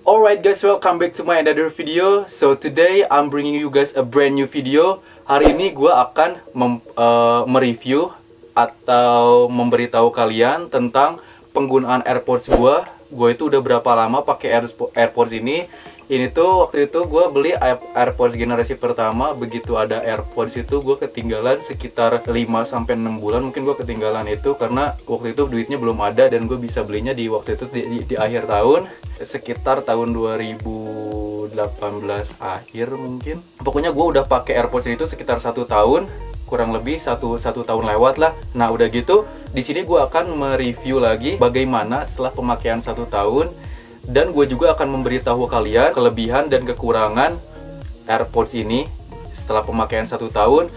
Alright guys, welcome back to my another video. So today I'm bringing you guys a brand new video. Hari ini gue akan mereview atau memberitahu kalian tentang penggunaan AirPods gue. Gue itu udah berapa lama pakai AirPods ini. Ini tuh waktu itu gue beli AirPods generasi pertama. Begitu ada AirPods itu gue ketinggalan sekitar 5-6 bulan. Mungkin gue ketinggalan itu karena waktu itu duitnya belum ada. Dan gue bisa belinya di waktu itu di akhir tahun, sekitar tahun 2018 akhir mungkin. Pokoknya gue udah pakai AirPods itu sekitar 1 tahun, kurang lebih satu tahun lewat lah. Nah udah gitu, di sini gue akan mereview lagi bagaimana setelah pemakaian 1 tahun. Dan gue juga akan memberitahu kalian kelebihan dan kekurangan AirPods ini setelah pemakaian 1 tahun.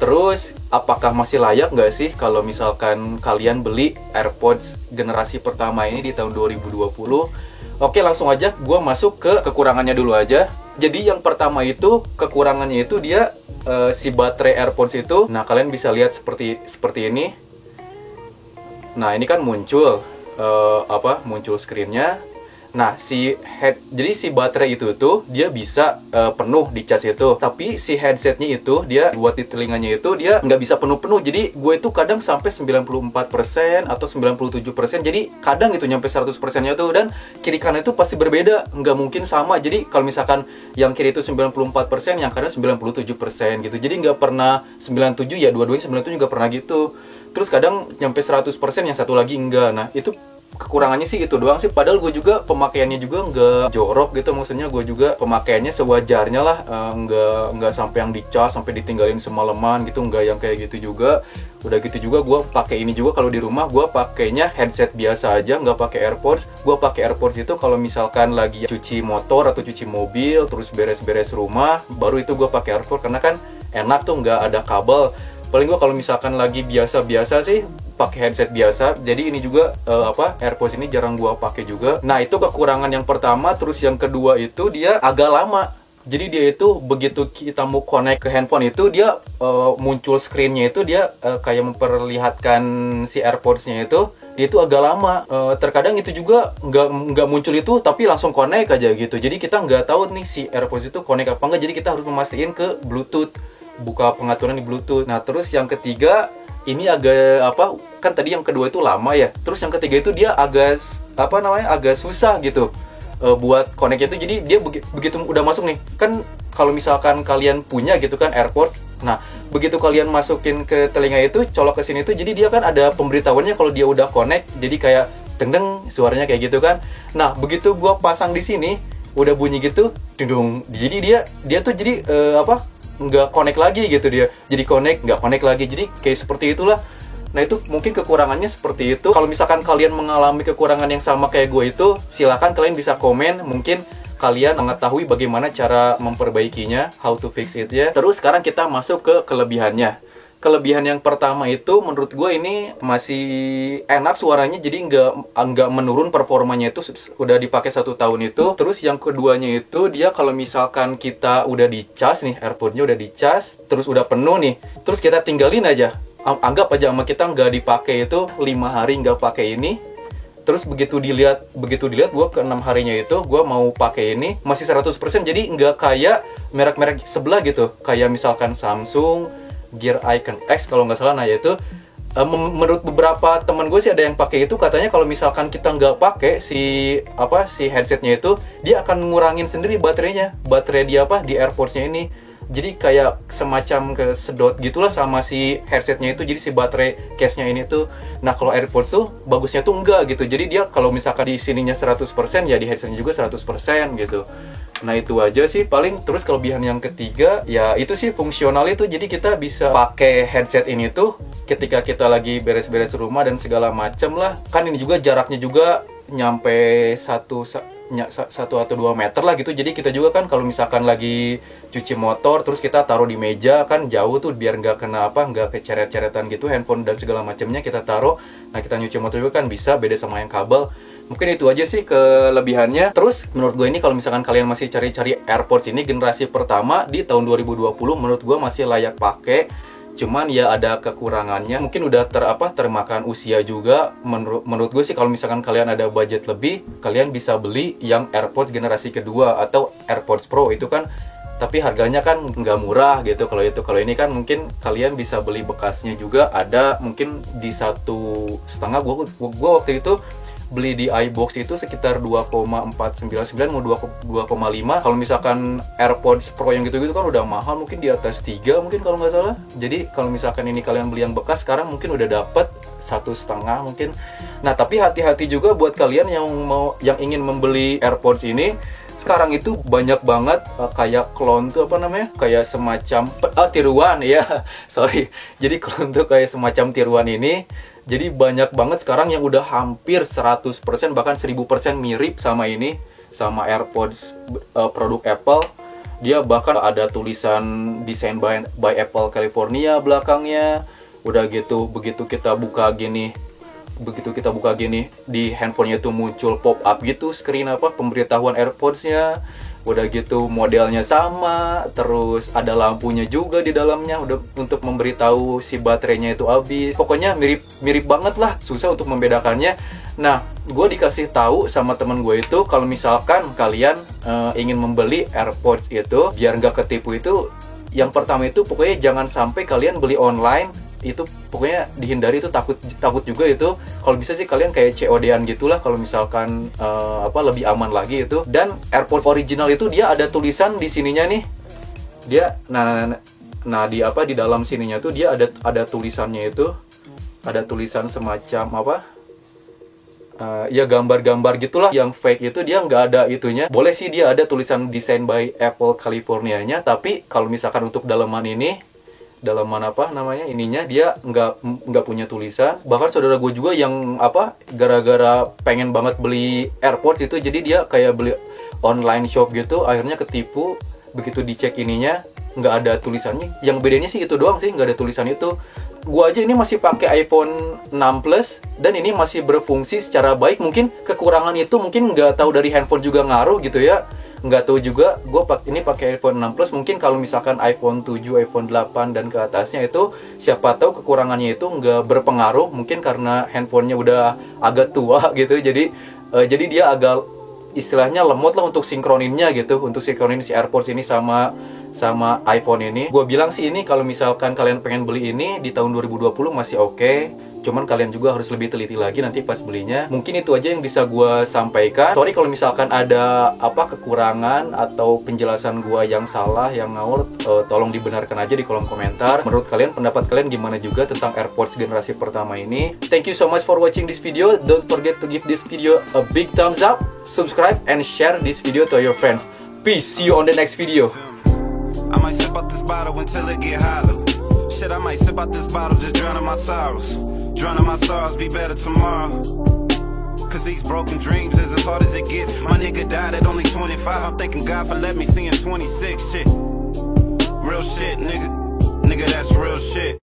Terus apakah masih layak nggak sih kalau misalkan kalian beli AirPods generasi pertama ini di tahun 2020. Oke, langsung aja gue masuk ke kekurangannya dulu aja. Jadi yang pertama itu, kekurangannya itu dia si baterai AirPods itu. Nah kalian bisa lihat seperti ini. Nah ini kan muncul muncul screennya. Nah, jadi si baterai itu tuh dia bisa penuh di cas itu. Tapi si headsetnya itu dia buat di telinganya itu dia nggak bisa penuh-penuh. Jadi gue itu kadang sampai 94% atau 97%. Jadi kadang itu nyampe 100%-nya tuh. Dan kiri kanan itu pasti berbeda, nggak mungkin sama. Jadi kalau misalkan yang kiri itu 94%, yang kanan 97% gitu. Jadi nggak pernah 97, ya dua-duanya 97 nggak pernah gitu. Terus kadang nyampe 100%, yang satu lagi enggak. Nah itu kekurangannya sih itu doang sih. Padahal gue juga pemakaiannya juga nggak jorok gitu. Maksudnya gue juga pemakaiannya sewajarnya lah, nggak sampai yang dicas sampai ditinggalin semalaman gitu, nggak yang kayak gitu juga. Udah gitu juga gue pakai ini juga kalau di rumah gue pakainya headset biasa aja, nggak pakai AirPods. Gue pakai AirPods itu kalau misalkan lagi cuci motor atau cuci mobil, terus beres-beres rumah, baru itu gue pakai AirPods karena kan enak tuh, nggak ada kabel. Paling gue kalau misalkan lagi biasa-biasa sih pakai headset biasa. Jadi ini juga AirPods ini jarang gua pakai juga. Nah itu kekurangan yang pertama. Terus yang kedua itu dia agak lama. Jadi dia itu begitu kita mau connect ke handphone itu dia muncul screennya itu dia kayak memperlihatkan si AirPods-nya itu. Dia itu agak lama. Terkadang itu juga nggak muncul itu tapi langsung connect aja gitu. Jadi kita nggak tahu nih si AirPods itu connect apa enggak. Jadi kita harus memastikan ke Bluetooth. Buka pengaturan di Bluetooth. Nah terus yang ketiga ini agak kan tadi yang kedua itu lama ya. Terus yang ketiga itu dia agak agak susah gitu buat connect itu. Jadi dia begitu udah masuk nih kan, kalau misalkan kalian punya gitu kan AirPods. Nah begitu kalian masukin ke telinga itu, colok ke sini tuh, jadi dia kan ada pemberitahuannya kalau dia udah connect. Jadi kayak deng suaranya kayak gitu kan. Nah begitu gua pasang di sini udah bunyi gitu ding. Jadi dia tuh jadi nggak connect lagi gitu. Dia jadi connect, nggak connect lagi, jadi kayak seperti itulah. Nah itu mungkin kekurangannya seperti itu. Kalau misalkan kalian mengalami kekurangan yang sama kayak gue itu, silakan kalian bisa komen. Mungkin kalian mengetahui bagaimana cara memperbaikinya, how to fix it ya. Terus sekarang kita masuk ke kelebihannya. Kelebihan yang pertama itu menurut gue ini masih enak suaranya, jadi nggak menurun performanya itu udah dipakai 1 tahun itu. Terus yang keduanya itu dia kalau misalkan kita udah dicas nih, AirPodnya udah dicas, terus udah penuh nih, terus kita tinggalin aja. Anggap aja sama kita nggak dipakai itu 5 hari nggak pakai ini. Terus begitu dilihat gue ke 6 harinya itu gue mau pakai ini masih 100%. Jadi nggak kayak merek-merek sebelah gitu, kayak misalkan Samsung Gear Icon X kalau nggak salah. Nah yaitu menurut beberapa teman gue sih ada yang pakai itu, katanya kalau misalkan kita nggak pakai si headsetnya itu, dia akan ngurangin sendiri baterai di AirPods-nya ini. Jadi kayak semacam kesedot gitulah sama si headsetnya itu. Jadi si baterai case-nya ini tuh. Nah kalau AirPods tuh bagusnya tuh enggak gitu. Jadi dia kalau misalkan di sininya 100%, ya di headsetnya juga 100% gitu. Nah itu aja sih paling. Terus kelebihan yang ketiga ya itu sih fungsional itu. Jadi kita bisa pakai headset ini tuh ketika kita lagi beres-beres rumah dan segala macem lah. Kan ini juga jaraknya juga nyampe 1 atau 2 meter lah gitu. Jadi kita juga kan kalau misalkan lagi cuci motor terus kita taruh di meja kan jauh tuh, biar nggak keceret-ceretan gitu handphone dan segala macamnya kita taruh. Nah kita nyuci motor juga kan bisa, beda sama yang kabel. Mungkin itu aja sih kelebihannya. Terus menurut gue ini kalau misalkan kalian masih cari-cari AirPods ini generasi pertama di tahun 2020, menurut gue masih layak pakai. Cuman ya ada kekurangannya, mungkin udah termakan usia juga. Menurut gue sih kalau misalkan kalian ada budget lebih, kalian bisa beli yang AirPods generasi kedua atau AirPods Pro itu kan, tapi harganya kan nggak murah gitu. Kalau ini kan mungkin kalian bisa beli bekasnya juga, ada mungkin di 1,5. Gue waktu itu beli di iBox itu sekitar 2,499 mau 2,5. Kalau misalkan AirPods Pro yang gitu-gitu kan udah mahal, mungkin di atas 3 mungkin kalau nggak salah. Jadi kalau misalkan ini kalian beli yang bekas, sekarang mungkin udah dapet 1,5 mungkin. Nah, tapi hati-hati juga buat kalian yang ingin membeli AirPods ini. Sekarang itu banyak banget kayak clone tuh, apa namanya, kayak semacam tiruan ya. Sorry, jadi clone tuh kayak semacam tiruan ini. Jadi banyak banget sekarang yang udah hampir 100% bahkan 1000% mirip sama ini, sama AirPods produk Apple. Dia bahkan ada tulisan desain by Apple California belakangnya. Udah gitu, begitu kita buka gini di handphonenya itu muncul pop up gitu, screen pemberitahuan AirPods-nya. Udah gitu modelnya sama, terus ada lampunya juga di dalamnya udah untuk memberitahu si baterainya itu habis. Pokoknya mirip banget lah, susah untuk membedakannya. Nah, gue dikasih tahu sama temen gue itu kalau misalkan kalian ingin membeli AirPods itu biar nggak ketipu itu, yang pertama itu pokoknya jangan sampai kalian beli online. Itu pokoknya dihindari, itu takut juga itu. Kalau bisa sih kalian kayak COD-an gitulah kalau misalkan lebih aman lagi itu. Dan AirPods original itu dia ada tulisan di sininya nih. Dia di dalam sininya tuh dia ada tulisannya itu. Ada tulisan semacam ya gambar-gambar gitulah. Yang fake itu dia nggak ada itunya. Boleh sih dia ada tulisan design by Apple California-nya, tapi kalau misalkan untuk dalaman ininya dia nggak punya tulisan. Bahkan saudara gue juga yang gara-gara pengen banget beli AirPods itu, jadi dia kayak beli online shop gitu, akhirnya ketipu. Begitu dicek ininya nggak ada tulisannya. Yang bedanya sih itu doang sih, nggak ada tulisan itu. Gue aja ini masih pakai iPhone 6 Plus dan ini masih berfungsi secara baik. Mungkin kekurangan itu mungkin nggak tahu dari handphone juga ngaruh gitu ya. Nggak tahu juga, gue ini pakai iPhone 6 Plus. Mungkin kalau misalkan iPhone 7, iPhone 8 dan ke atasnya itu, siapa tahu kekurangannya itu nggak berpengaruh. Mungkin karena handphonenya udah agak tua gitu, jadi dia agak istilahnya lemot lah untuk sinkroninnya gitu, untuk sinkronin si AirPods ini sama iPhone ini. Gue bilang sih ini kalau misalkan kalian pengen beli ini di tahun 2020 masih oke. Cuman kalian juga harus lebih teliti lagi nanti pas belinya. Mungkin itu aja yang bisa gue sampaikan. Sorry kalau misalkan ada kekurangan atau penjelasan gue yang salah, yang ngawur, tolong dibenarkan aja di kolom komentar. Menurut kalian, pendapat kalian gimana juga tentang AirPods generasi pertama ini? Thank you so much for watching this video. Don't forget to give this video a big thumbs up, subscribe, and share this video to your friends. Peace. See you on the next video. I might sip out this bottle until it get hollow. Shit, I might sip out this bottle, just drowning my sorrows. Drowning my sorrows, be better tomorrow. Cause these broken dreams is as hard as it gets. My nigga died at only 25. I'm thanking God for letting me see in 26. Shit, real shit, nigga. Nigga, that's real shit.